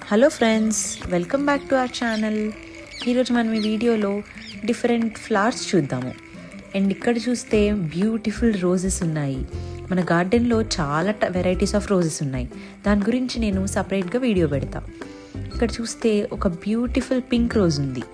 Hello friends, welcome back to our channel. ఈరోజు మనం ఈ వీడియోలో డిఫరెంట్ ఫ్లవర్స్ చూద్దాము. అండ్ ఇక్కడ చూస్తే బ్యూటిఫుల్ రోజెస్ ఉన్నాయి. మన గార్డెన్లో చాలా వెరైటీస్ ఆఫ్ రోజెస్ ఉన్నాయి. దాని గురించి నేను సపరేట్గా వీడియో పెడతా. ఇక్కడ చూస్తే ఒక బ్యూటిఫుల్ పింక్ రోజ్ ఉంది.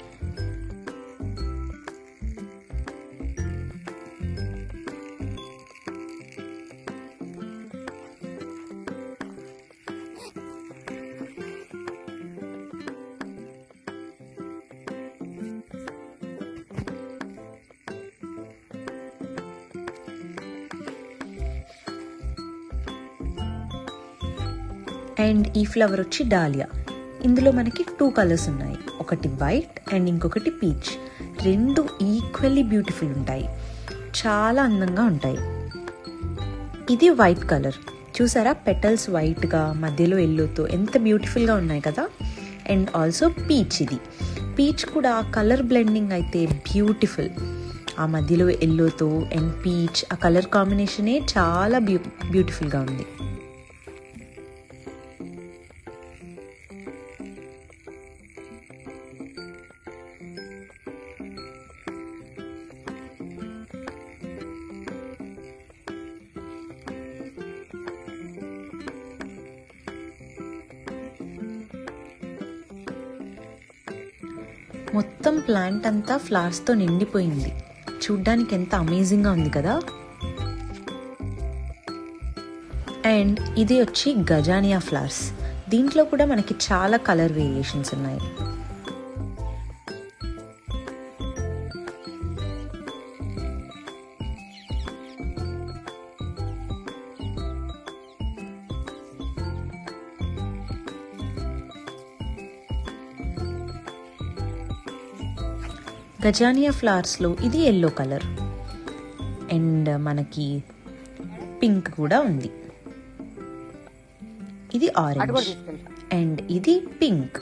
అండ్ ఈ ఫ్లవర్ వచ్చి డాలియా. ఇందులో మనకి 2 కలర్స్ ఉన్నాయి, ఒకటి వైట్ అండ్ ఇంకొకటి పీచ్. రెండు ఈక్వల్లీ బ్యూటిఫుల్ ఉంటాయి, చాలా అందంగా ఉంటాయి. ఇది వైట్ కలర్, చూసారా? పెటల్స్ వైట్గా మధ్యలో ఎల్లోతో ఎంత బ్యూటిఫుల్గా ఉన్నాయి కదా. And also peach. ఇది పీచ్ కూడా కలర్ బ్లెండింగ్ అయితే బ్యూటిఫుల్. ఆ మధ్యలో ఎల్లోతో అండ్ పీచ్, ఆ కలర్ కాంబినేషనే చాలా బ్యూటిఫుల్గా ఉంది. మొత్తం ప్లాంట్ అంతా ఫ్లవర్స్తో నిండిపోయింది. చూడ్డానికి ఎంత అమేజింగ్గా ఉంది కదా. అండ్ ఇది వచ్చి గజానియా ఫ్లవర్స్. దీంట్లో కూడా మనకి చాలా కలర్ వేరియేషన్స్ ఉన్నాయి. గజానియా ఫ్లవర్స్లో ఇది ఎల్లో కలర్ అండ్ మనకి పింక్ కూడా ఉంది. ఇది ఆరెంజ్ అండ్ ఇది పింక్.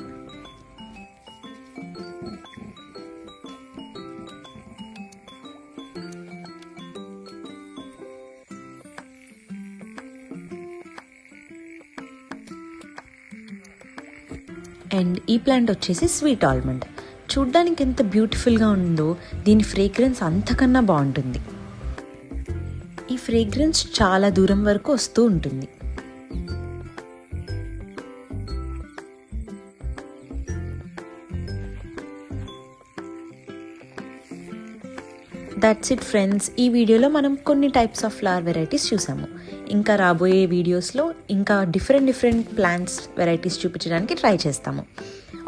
అండ్ ఈ ప్లాంట్ వచ్చేసి స్వీట్ ఆల్మండ్. చూడ్డానికి ఎంత బ్యూటిఫుల్గా ఉందో, దీని ఫ్రేగ్రెన్స్ అంతకన్నా బాగుంటుంది. ఈ ఫ్రేగ్రెన్స్ చాలా దూరం వరకు వస్తూ ఉంటుంది. That's it friends. ఈ వీడియోలో మనం కొన్ని టైప్స్ ఆఫ్ ఫ్లవర్ వెరైటీస్ చూసాము. ఇంకా రాబోయే వీడియోస్లో ఇంకా డిఫరెంట్ ప్లాంట్స్ వెరైటీస్ చూపించడానికి ట్రై చేస్తాము.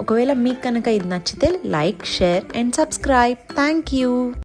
ఒకవేళ మీకు కనుక ఇది నచ్చితే like, share and subscribe. Thank you.